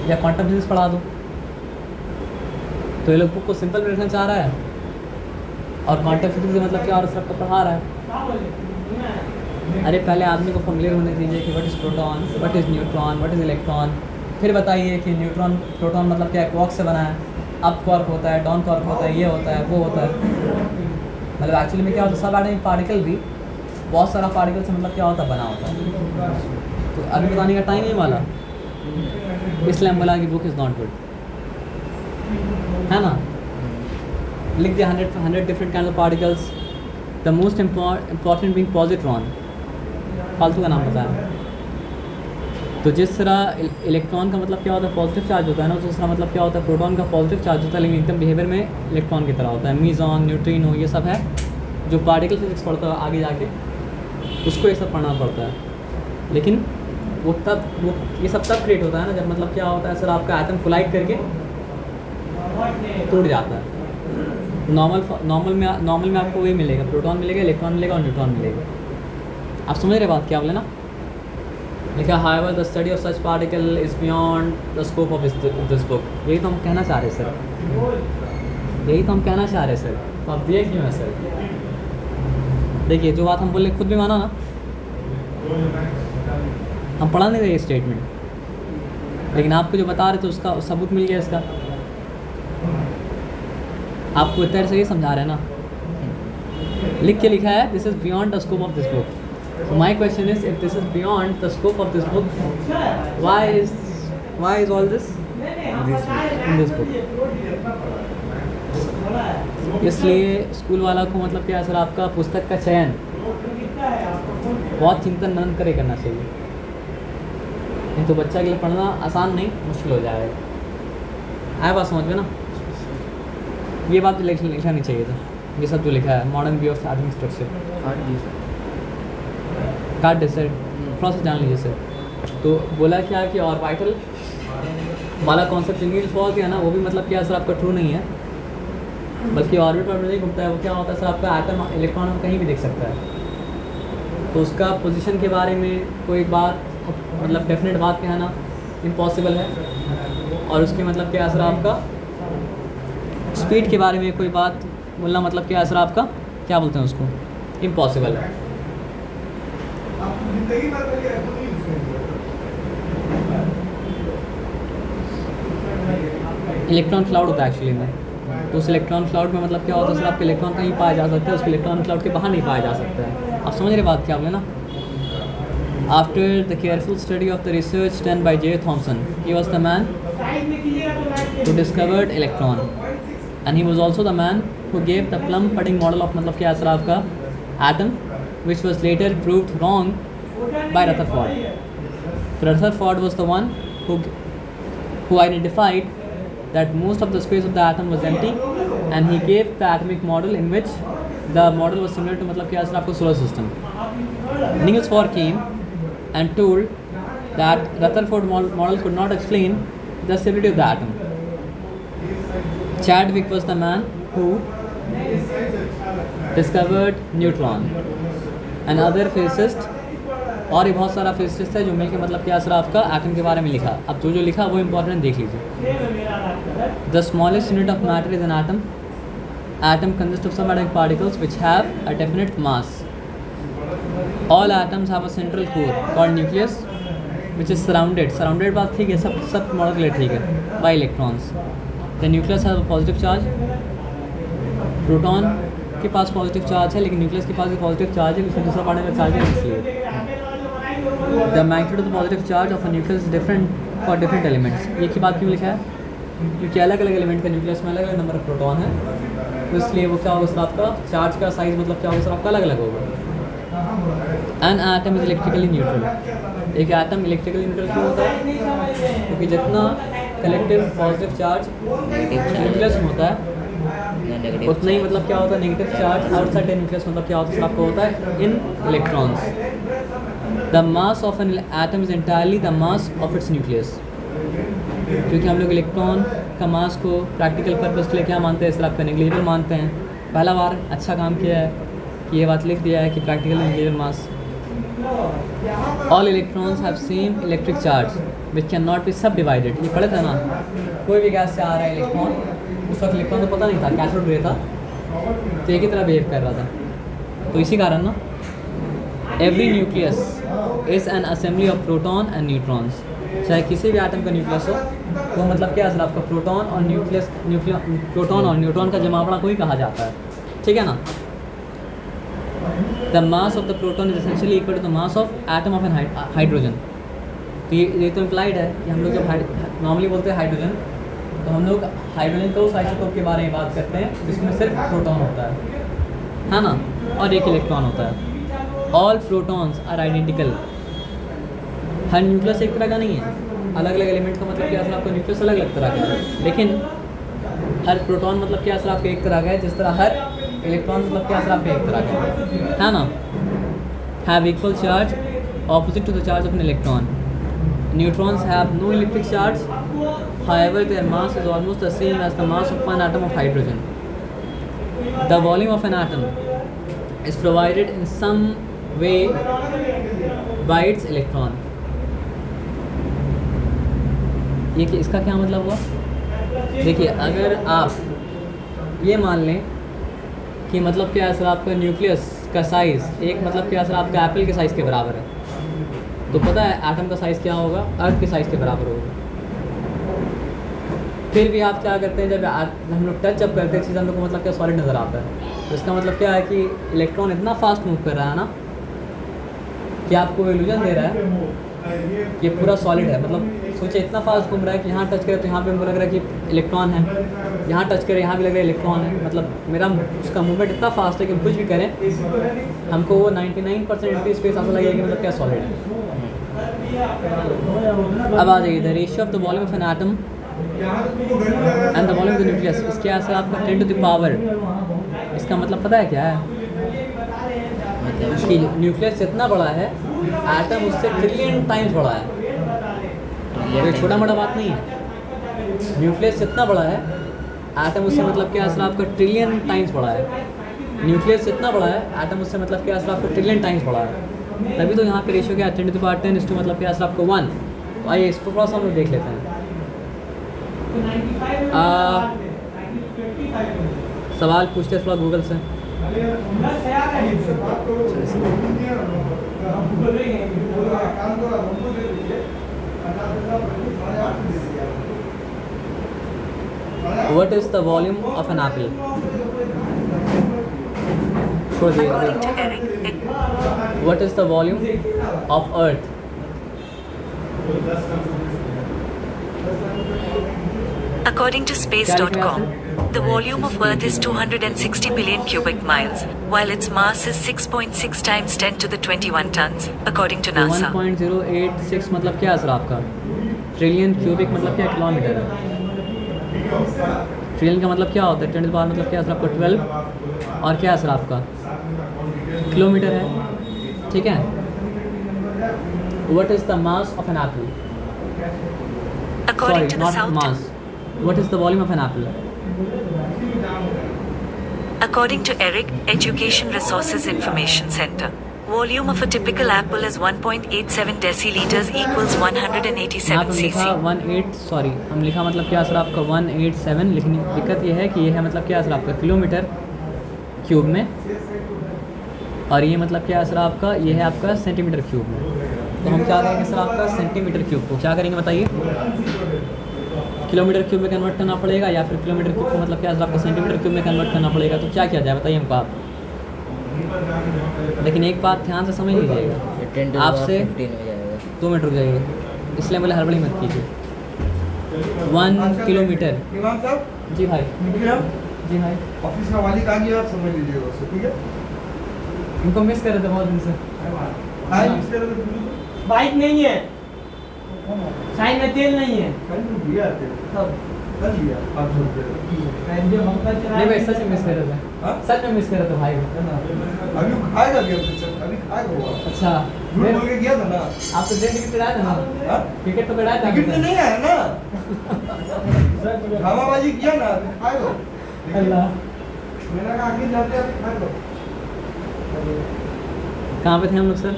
या क्वांटम फिजिक्स पढ़ा दो। तो ये लोग बुक को सिंपल रखना चाह रहा है और क्वांटम फिजिक्स मतलब क्या और सबको पढ़ा रहा है। अरे पहले आदमी को फैमिलियर होने दीजिए कि what is proton, what is neutron, what is electron. फिर बताइए कि न्यूट्रॉन प्रोटॉन मतलब क्या क्वार्क से बना है, अप क्वार्क होता है, डाउन क्वार्क होता है, ये होता है, वो होता है। मतलब एक्चुअली में क्या होता है सब एटॉमिक पार्टिकल भी बहुत सारा पार्टिकल से मतलब क्या होता है बना होता है। तो अभी बताने का टाइम नहीं वाला, इसलिए हम बोला कि बुक इज़ नॉट गुड, है ना। लिख दिया 100 different kind of particles, the most important being positron, फालतू का नाम बताया। तो जिस तरह इलेक्ट्रॉन का मतलब क्या होता है, पॉजिटिव चार्ज होता है ना, उस तरह मतलब क्या होता है, प्रोटॉन का पॉजिटिव चार्ज होता है, लेकिन एकदम बिहेवियर में इलेक्ट्रॉन की तरह होता है। मीज़ॉन, न्यूट्रिनो, ये सब है जो पार्टिकल फिजिक्स पढ़ता है आगे जाके, उसको ये सब पढ़ना पड़ता है। लेकिन वो ये सब तब क्रिएट होता है ना जब मतलब क्या होता है सर, आपका एटम कोलाइड करके टूट जाता है। नॉर्मल में आपको वही मिलेगा, प्रोटॉन मिलेगा, इलेक्ट्रॉन मिलेगा और न्यूट्रॉन मिलेगा। आप समझ रहे बात क्या बोले ना? लिखा however the study of such particle is beyond the scope of this book. यही तो हम कहना चाह रहे सर, यही तो हम कहना चाह रहे सर। तो आप दिए क्यों है सर? देखिए जो बात हम बोले खुद भी माना ना, हम पढ़ा नहीं रहे स्टेटमेंट, लेकिन आपको जो बता रहे थे उसका सबूत मिल गया इसका। आपको इतना से ये समझा रहे हैं ना, लिख के लिखा है this is beyond the scope of this book. So my question is, if this is beyond the scope of this book, why is all this in this book? इसलिए स्कूल वाला को मतलब क्या सर, आपका पुस्तक का चयन बहुत चिंतन मनन करे करना चाहिए, नहीं तो बच्चा के लिए पढ़ना आसान नहीं, मुश्किल हो जाएगा। आया बात समझ में ना? ये बात तो लिखना नहीं चाहिए था, ये सब जो लिखा है modern view of atomic structure. काट दे सर, थोड़ा सा जान लीजिए सर। तो बोला क्या कि ऑर्बिटल वाला कॉन्सेप्ट नील फॉल किया ना, वो भी मतलब क्या सर आपका ट्रू नहीं है, बल्कि ऑर्बिट नहीं घूमता है। वो क्या होता है सर, आपका एटम इलेक्ट्रॉन कहीं भी देख सकता है, तो उसका पोजीशन के बारे में कोई बात मतलब डेफिनेट बात कहना इम्पॉसिबल है, और उसके मतलब क्या सर आपका स्पीड के बारे में कोई बात बोलना मतलब क्या सर आपका क्या बोलते हैं उसको, इम्पॉसिबल है। इलेक्ट्रॉन क्लाउड होता है एक्चुअली में, तो उस इलेक्ट्रॉन क्लाउड में मतलब क्या होता है सर, आपके इलेक्ट्रॉन कहीं पाया जा सकता है, उसके इलेक्ट्रॉन क्लाउड के बाहर नहीं पाया जा सकता है। आप समझ रहे बात क्या बोले ना? After the careful study of the research done by J Thomson, he was the man who discovered electron, and he was also the man who gave the plum pudding model of मतलब क्या sir आपका atom, which was later proved wrong by Rutherford. So Rutherford was the one who identified that most of the space of the atom was empty, and he gave the atomic model in which the model was similar to मतलब क्या sir आपको solar system. Niels Bohr came and told that Rutherford model could not explain the stability of the atom. Chadwick was the man who discovered neutron, and other physicists, और ये बहुत सारा physicist है जो मिलके मतलब क्या सर आपका एटम के बारे में लिखा। अब जो लिखा वो इम्पोर्टेंट देख लीजिए। The smallest unit of matter is an atom. Atom consists of subatomic particles which have a definite mass. All atoms have a central core called nucleus, which is surrounded बात ठीक है, सब मॉडल के लिए ठीक है, by electrons. The nucleus has a positive charge. Proton के पास positive charge है, लेकिन न्यूक्लियस के पास भी पॉजिटिव चार्ज है, उसमें दूसरा पार्टिकल चार्ज है, इसलिए the magnitude of the positive charge of a nucleus is different for different elements. ये की बात क्यों लिखा है? क्योंकि अलग अलग एलिमेंट का न्यूक्लियस में अलग अलग नंबर ऑफ प्रोटॉन है, तो इसलिए वो क्या होगा सर आपका चार्ज का साइज मतलब क्या होगा सर आपका अलग अलग होगा। N atom is electrically neutral. एक एटम इलेक्ट्रिकली न्यूट्रल क्यों होता है? क्योंकि जितना कलेक्टिव पॉजिटिव चार्ज न्यूक्लियस में होता है उतना ही मतलब क्या होता है नेगेटिव चार्ज आउटसाइड न्यूक्लियस मतलब क्या होता है आपको होता है in electrons. The mass of an atom is entirely the mass of its nucleus. क्योंकि हम लोग इलेक्ट्रॉन का मास को प्रैक्टिकल पर्पस के लिए क्या मानते हैं सर आपका नेग्लिजिबल मानते हैं। पहला बार अच्छा काम किया है कि ये बात लिख दिया है कि practical negligible mass. All electrons have same electric charge which can not be सब डिवाइडेड। ये पढ़े थे ना, कोई भी गैस से आ रहा है इलेक्ट्रॉन, उस वक्त इलेक्ट्रॉन तो पता नहीं था, कैथोड रे था तो एक ही तरह बिहेव कर रहा था। तो इसी कारण ना every nucleus is an assembly of proton and neutrons. चाहे किसी भी एटम का न्यूक्लियस हो वो मतलब क्या सर आपका प्रोटॉन और प्रोटॉन और न्यूट्रॉन का जमावड़ा को ही कहा जाता है, ठीक है ना। The mass of the proton is essentially equal to the mass of atom of an hydrogen. तो ये तो इम्प्लाइड है कि हम लोग जब नॉर्मली बोलते हैं हाइड्रोजन, तो हम लोग हाइड्रोजन के उस आइसोटोप के बारे में बात करते हैं जिसमें सिर्फ प्रोटॉन होता है ना, और एक इलेक्ट्रॉन होता है। ऑल प्रोटॉन्स आर आइडेंटिकल हर न्यूक्लियस एक तरह का नहीं है, अलग अलग एलिमेंट का मतलब क्या सर आपका न्यूक्लियस अलग अलग तरह का है, लेकिन हर प्रोटॉन मतलब क्या सर आपका एक तरह का है, जिस तरह हर इलेक्ट्रॉन मतलब क्या सर आपका एक तरह का है ना। Have equal charge opposite to the charge of an electron. Neutrons have no electric charge, however their mass is almost the same as the mass of one atom of hydrogen. The volume of an atom is provided in some way by its electron. ये कि इसका क्या मतलब हुआ? देखिए, अगर आप ये मान लें कि मतलब क्या है सर आपका न्यूक्लियस का साइज़ एक मतलब क्या सर आपका एप्पल के साइज़ के बराबर है, तो पता है एटम का साइज़ क्या होगा? अर्थ के साइज़ के बराबर होगा। फिर भी आप क्या करते हैं, जब हम लोग टच अप करते हैं चीज़ हम लोग को मतलब क्या सॉलिड नज़र आता है, तो इसका मतलब क्या है कि इलेक्ट्रॉन इतना फास्ट मूव कर रहा है ना कि आपको इल्यूजन दे रहा है कि पूरा सॉलिड है। मतलब सोचिए इतना फास्ट घूम रहा है कि यहाँ टच करें तो यहाँ पे हमको लग रहा है कि इलेक्ट्रॉन है, यहाँ टच करें यहाँ भी लग रहा है इलेक्ट्रॉन है। मतलब मेरा उसका मूवमेंट इतना फास्ट है कि कुछ भी करें हमको वो 99% एम्प्टी स्पेस ऐसा लगेगा कि मतलब क्या सॉलिड है। अब आ जाइए, the ratio of the volume of an atom and the volume of the nucleus, इसके आंसर आपका 10 to the पावर। इसका मतलब पता है क्या है कि न्यूक्लियस जितना बड़ा है एटम उससे ट्रिलियन टाइम्स बड़ा है। ये छोटा मोटा बात नहीं है, न्यूक्लियस जितना बड़ा है एटम उससे मतलब क्या आंसर आपका ट्रिलियन टाइम्स बड़ा है। न्यूक्लियस जितना बड़ा है एटम उससे मतलब क्या आंसर आपका ट्रिलियन टाइम्स बड़ा है। तभी तो यहाँ पे रेशियो क्या है 10 to the power 10 इस टू मतलब क्या आंसर आपको 1। तो आइए इसको थोड़ा सा हम लोग देख लेते हैं। सवाल पूछते हैं थोड़ा गूगल से। What is the volume of an apple? According to Eric, What is the volume of Earth? according to space.com, the volume of Earth is 260 billion cubic miles, while its mass is 6.6 times 10 to the 21 tons, according to तो NASA. 1.086 मतलब क्या answer आपका? Trillion cubic मतलब क्या kilometre है? Trillion का मतलब क्या होता है? 10 to the power मतलब क्या आंसर आपका 12 और क्या आंसर आपका किलोमीटर है, ठीक है। What is the mass of an apple? According to the not South, mass. What is the volume of an apple? according to Eric, Education Resources Information Center, volume of a typical apple is 1.87 deciliters equals यहाँ 187 पे लिखा cc. 18 हम लिखा मतलब क्या answer आपका 187, लेकिन दिक्कत ये है कि ये है मतलब क्या आंसर आपका किलोमीटर क्यूब में, और ये मतलब क्या आंसर आपका ये है आपका सेंटीमीटर क्यूब में। तो हम क्या करेंगे सर आपका सेंटीमीटर क्यूब को क्या करेंगे बताइए? किलोमीटर क्यूब में कन्वर्ट करना पड़ेगा या फिर किलोमीटर क्यूब को मतलब क्या आंसर आपका सेंटीमीटर क्यूब में कन्वर्ट करना पड़ेगा। तो क्या किया जाए बताइए हमको आप। लेकिन एक बात ध्यान से समझ लीजिएगा, आपसे 2 मिनट रुक जाइए, इसलिए बोले हड़बड़ी मत कीजिए। 1 किलोमीटर। इमाम साहब जी भाई। निकले हम जी भाई। ऑफिस का मालिक आ गया, आप समझ लीजिएगा उससे, ठीक है। उनको मिस कर रहे थे बहुत दिन से। हाँ इसके लिए बाइक नहीं है, साइड में तेल नहीं है। तो लिया थे तब कल लिया 500 रुपये जो हम कल चला नहीं भाई सच में मिस कर रहे हाँ? थे, सच में मिस कर रहे थे भाई। अभी वो खाएगा क्या अभी खाएगा वो अच्छा झूठ बोल के गया था ना। आप तो टिकट कराया था ना? हाँ? टिकट तो कराया था टिकट तो आपने? नहीं आया ना, ड्रामाबाजी किया ना, अभी खाएगा। अल्लाह। मैंने कहा आगे जाते हैं खाएगा। कहाँ पे थे हम लोग सर?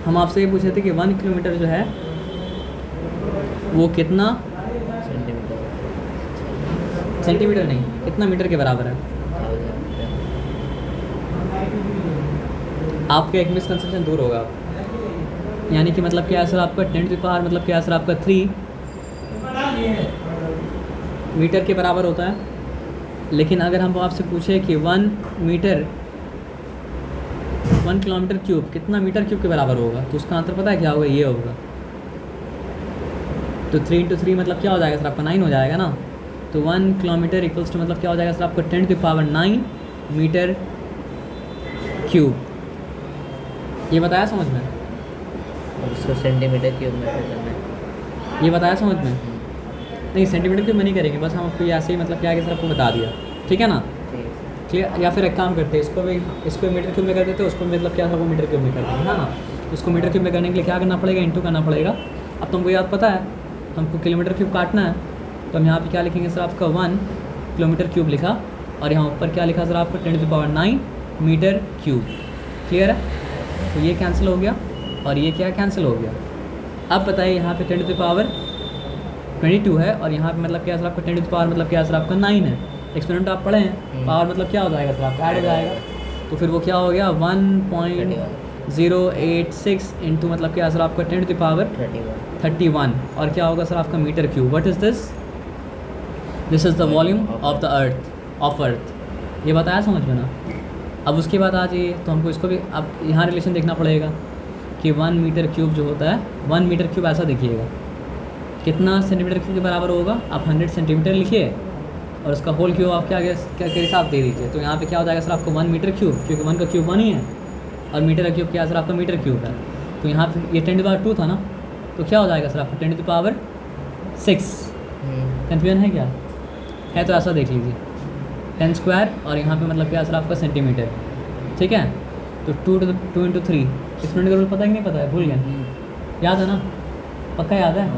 हम आपसे ये पूछे थे कि 1 किलोमीटर जो है वो कितना सेंटीमीटर नहीं कितना मीटर के बराबर है। आपका एक मिसकंसेप्शन दूर होगा, यानी कि मतलब क्या सर आपका 10 to the power मतलब क्या सर आपका 3 मीटर के बराबर होता है। लेकिन अगर हम आपसे पूछे कि 1 किलोमीटर क्यूब कितना मीटर क्यूब के बराबर होगा, तो उसका आंसर पता है क्या होगा? ये होगा। तो 3 into 3 मतलब क्या हो जाएगा सर आपका 9 हो जाएगा ना। तो 1 किलोमीटर इक्वल्स टू मतलब क्या हो जाएगा सर आपका 10 to the power 9 metre cube. ये बताया समझ में? और उसको सेंटीमीटर क्यूब में फिर करना है। ये बताया समझ में? नहीं सेंटीमीटर क्यूब में नहीं करेंगे, बस हम आपको ये ऐसे ही मतलब क्या है कि सर आपको बता दिया, ठीक है ना? ठीक है सर। क्लियर? या फिर एक काम करते हैं, इसको मीटर क्यूब में कर देते, उसको मतलब क्या वो मीटर क्यूब में कर देंगे, है ना? उसको मीटर क्यूब में करने के लिए क्या करना पड़ेगा, इंटू करना पड़ेगा। अब तुमको याद पता है हमको किलोमीटर क्यूब काटना है, तो हम यहाँ पे क्या लिखेंगे सर आपका 1 किलोमीटर क्यूब लिखा, और यहाँ ऊपर क्या लिखा सर आपका 10⁹ मीटर क्यूब। क्लियर है? तो ये कैंसिल हो गया और ये क्या कैंसिल हो गया। अब बताइए यहाँ पे 10⁻22 है और यहाँ पे मतलब क्या सर आपका 10 मतलब क्या सर आपका 9 है। एक्सपेरिमेंट आप पढ़े हैं, पावर मतलब क्या हो जाएगा सर आपका ऐड हो जाएगा, तो फिर वो क्या हो गया 1.086 इंटू मतलब क्या सर आपका 10⁻31 और क्या होगा सर आपका metre cube. What is this? This is the volume of the earth. ये बताया समझ में ना? अब उसके बाद आ जाइए तो हमको इसको भी अब यहाँ रिलेशन देखना पड़ेगा कि 1 मीटर क्यूब जो होता है, 1 मीटर क्यूब ऐसा देखिएगा कितना सेंटीमीटर क्यूब के बराबर होगा। आप 100 सेंटीमीटर लिखिए और उसका होल क्यूब आप क्या के हिसाब दे दीजिए, तो यहाँ पे क्या हो जाएगा सर आपको 1 मीटर क्यूब, क्योंकि 1 का क्यूब 1 ही है और मीटर का क्यूब क्या सर आपका मीटर क्यूब है। तो यहाँ पे ये 10⁻2 था ना, तो क्या हो जाएगा सर आपका 10⁻6। कन्फ्यूजन है क्या? है तो ऐसा देख लीजिए 10 स्क्वायर और यहाँ पे मतलब क्या सर आपका सेंटीमीटर, ठीक है? तो 2 इंटू 3 इस मिनट का रूल पता है कि नहीं पता है? भूल गए? याद है ना? पक्का याद है?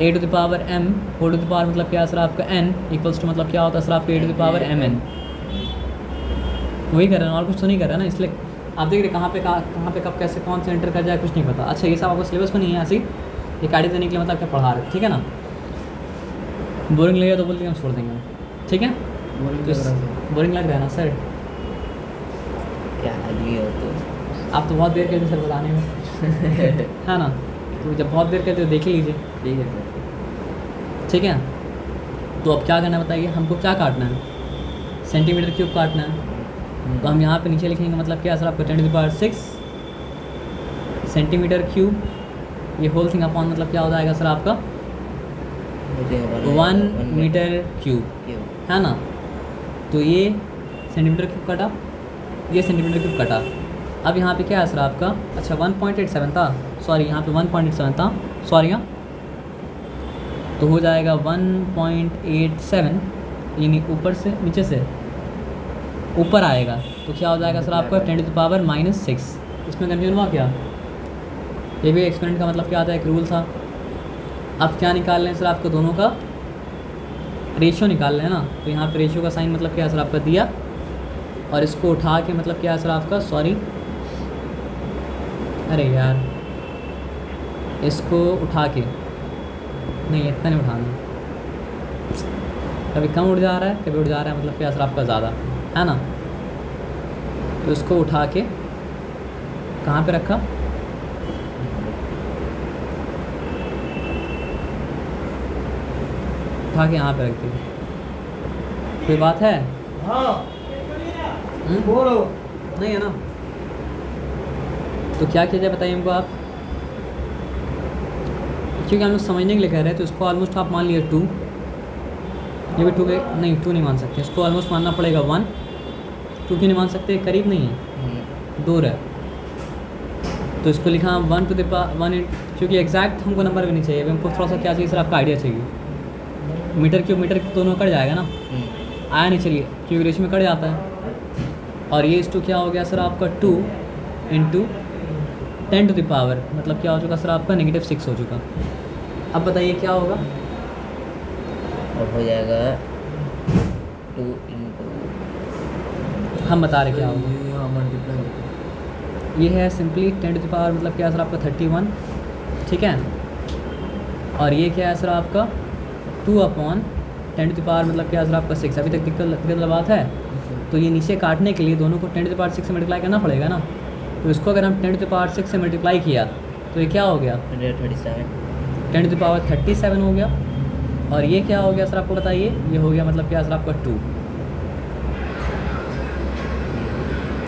a⁻m whole to the power मतलब क्या सर आपका n इक्वल्स टू मतलब क्या होता है सर आपका a⁻mn। वही कर रहे हैं और कुछ तो नहीं कर रहा है ना, इसलिए आप देख रहे कहाँ पे कब कैसे कौन सा एंटर कर जाए कुछ नहीं पता। अच्छा ये सब आपको सिलेबस में नहीं है, ऐसी ये गाड़ी देने के लिए मतलब क्या पढ़ा रहे, ठीक है ना? बोरिंग लगेगा तो बोल देंगे हम छोड़ देंगे, ठीक है? बोरिंग लग रहा है ना सर? क्या आदमी हो तो। आप तो बहुत देर करते सर बताने में है ना? तो जब बहुत देर करते हो देख ही लीजिए, ठीक है सर। ठीक है? तो अब क्या करना है बताइए, हमको क्या काटना है? सेंटीमीटर क्यूब काटना है, तो हम यहाँ पे नीचे लिखेंगे मतलब क्या सर आपको 10⁻6 सेंटीमीटर क्यूब, ये होल थिंग अपॉन मतलब क्या हो जाएगा सर आपका 1 मीटर क्यूब, है ना? तो ये सेंटीमीटर क्यूब कटा, ये सेंटीमीटर क्यूब कटा। अब यहाँ पे क्या है सर आपका, अच्छा 1.87 था, सॉरी यहाँ पे 1.87 था, सॉरी हाँ, तो हो जाएगा 1.87 यानी ऊपर से नीचे से ऊपर आएगा, तो क्या हो जाएगा सर आपका 10⁻⁻6। इसमें कन्फ्यूजन हुआ क्या? ये भी एक्सपेरिमेंट का मतलब क्या आता है, एक रूल था। अब क्या निकाल लें सर आपको, दोनों का रेशियो निकाल लें ना, तो यहाँ पे रेशियो का साइन मतलब क्या है सर आपका दिया, और इसको उठा के मतलब क्या है सर आपका, सॉरी अरे यार इसको उठा के नहीं, इतना नहीं उठाना, कभी कम उड़ जा रहा है कभी उड़ जा रहा है मतलब क्या सर आपका ज़्यादा, है ना? तो इसको उठा के कहाँ पे रखा, उठा के यहाँ पे रख दिया। कोई बात है? हाँ बोलो। नहीं है ना? तो क्या किया जाए बताइए हमको आप, क्योंकि हम लोग समझने के लिए कह रहे हैं, तो इसको ऑलमोस्ट आप मान लिए 2, ये भी 2 के नहीं, 2 नहीं मान सकते, इसको ऑलमोस्ट मानना पड़ेगा 1, 2 क्यों नहीं मान सकते, करीब नहीं है, दूर है, तो इसको लिखा 1 टू द पावर 1, क्योंकि एग्जैक्ट हमको नंबर भी नहीं चाहिए, अभी हमको थोड़ा सा क्या चाहिए सर आपका आइडिया चाहिए। मीटर क्यूब दोनों कट जाएगा ना, आया नहीं चलिए क्योंकि रेशियो में कट जाता है, और ये इस टू क्या हो गया सर आपका 2 इंटू 10 टू द पावर मतलब क्या हो चुका सर आपका -6 हो चुका। अब बताइए क्या होगा, और हो जाएगा 2 इंटू, हम बता रहे क्या होगा, यहाँ मल्टीप्लाई, ये है सिंपली 10 टू द पावर मतलब क्या सर आपका 31, ठीक है? और ये क्या है सर आपका 2/10 टू द पावर मतलब क्या सर आपका 6। अभी तक दिक्कत बात है? तो ये नीचे काटने के लिए दोनों को 10 टू द पावर 6 से मल्टीप्लाई करना पड़ेगा ना, तो इसको अगर हम 10 टू द पावर 6 से मल्टीप्लाई किया तो ये क्या हो गया 137, 10 टू द पावर 37 हो गया, और ये क्या हो गया सर आपको बताइए, ये हो गया मतलब क्या सर आपका 2।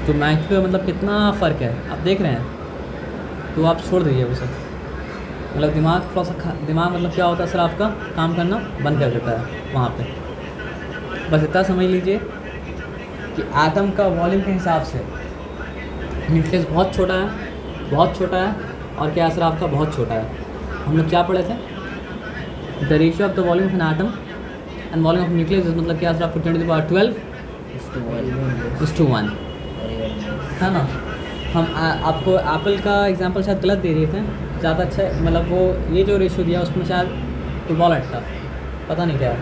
तो मैथ में मतलब कितना फ़र्क है आप देख रहे हैं, तो आप छोड़ दीजिए वो सब, मतलब दिमाग थोड़ा सा दिमाग मतलब क्या होता है सर आपका काम करना बंद कर देता है वहाँ पे। बस इतना समझ लीजिए कि एटम का वॉल्यूम के हिसाब से न्यूक्लियस बहुत छोटा है और क्या सर आपका बहुत छोटा है। हम लोग क्या पढ़े थे, the ratio of the volume of an atom and volume of nucleus मतलब क्या सर आपको 10⁻12 1 है ना। हम आपको एप्पल का एग्जांपल शायद गलत दे दिए थे, ज़्यादा अच्छा मतलब वो ये जो रेशियो दिया उसमें शायद फुटबॉल हटता, पता नहीं क्या।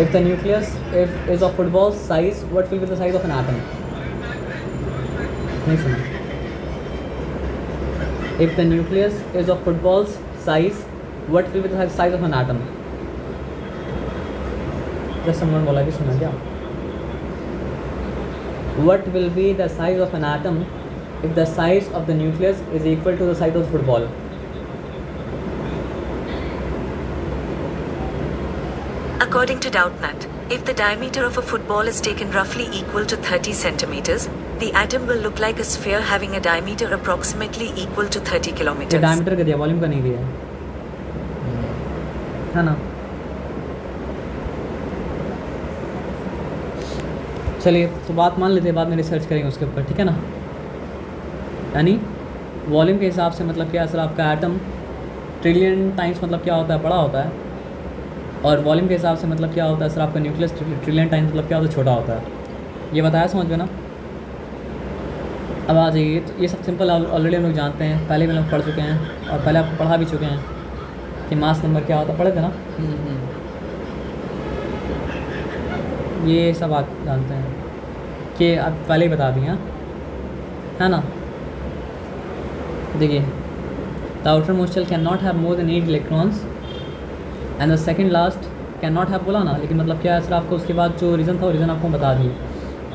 If the nucleus is of football size what will be the size of an atom, नहीं सुना। If the nucleus is of football size what will be the size of an atom, just someone बोला कि सुना क्या। What will be the size of an atom if the size of the nucleus is equal to the size of the football? According to Doubtnut, if the diameter of a football is taken roughly equal to 30 centimeters, the atom will look like a sphere having a diameter approximately equal to 30 ये kilometers. Diameter का दिया, volume का नहीं दिया है ना। चलिए तो बात मान लेते हैं, बाद में रिसर्च करेंगे उसके ऊपर, ठीक है ना। यानी वॉल्यूम के हिसाब से मतलब क्या सर आपका एटम ट्रिलियन टाइम्स मतलब क्या होता है, बड़ा होता है। और वॉल्यूम के हिसाब से मतलब क्या होता है सर आपका न्यूक्लियस ट्रिलियन टाइम्स मतलब क्या होता है, छोटा होता है। ये बताया समझ में ना। अब आ जाइए, तो ये सब सिंपल ऑलरेडी हम लोग जानते हैं, पहले भी हम लोग पढ़ चुके हैं और पहले आपको पढ़ा भी चुके हैं कि मास नंबर क्या होता है, पढ़े थे ना। ये सब आप जानते हैं कि आप पहले ही बता दिए है ना। देखिए, the outermost shell can not have more than 8 electrons and the second last can not have, बोला ना। लेकिन मतलब क्या है सर आपको उसके बाद जो रीज़न था वो रीज़न आपको बता दिए।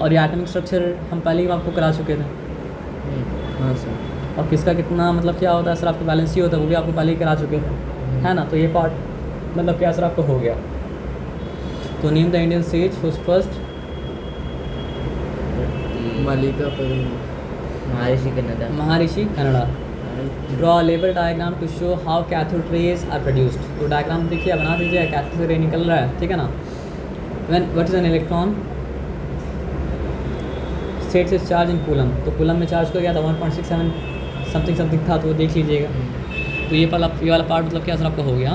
और ये एटॉमिक स्ट्रक्चर हम पहले ही आपको करा चुके थे। हाँ सर। और किसका कितना मतलब क्या होता है सर आपको बैलेंस ही होता है, वो भी आपको पहले ही करा चुके थे, है ना। तो ये पार्ट मतलब क्या सर आपको हो गया। तो name the Indian sage whose first, Maharshi Kanada. Draw level diagram to show how cathode rays are produced. तो डायग्राम देखिए, बना दीजिए, कैथोड से रे निकल रहा है, ठीक है ना। When what is an electron states is charge in coulomb, तो कूलम में चार्ज हो गया था 1.67 समथिंग था, तो वो देख लीजिएगा। तो ये वाला पार्ट मतलब क्या सर आपका हो गया।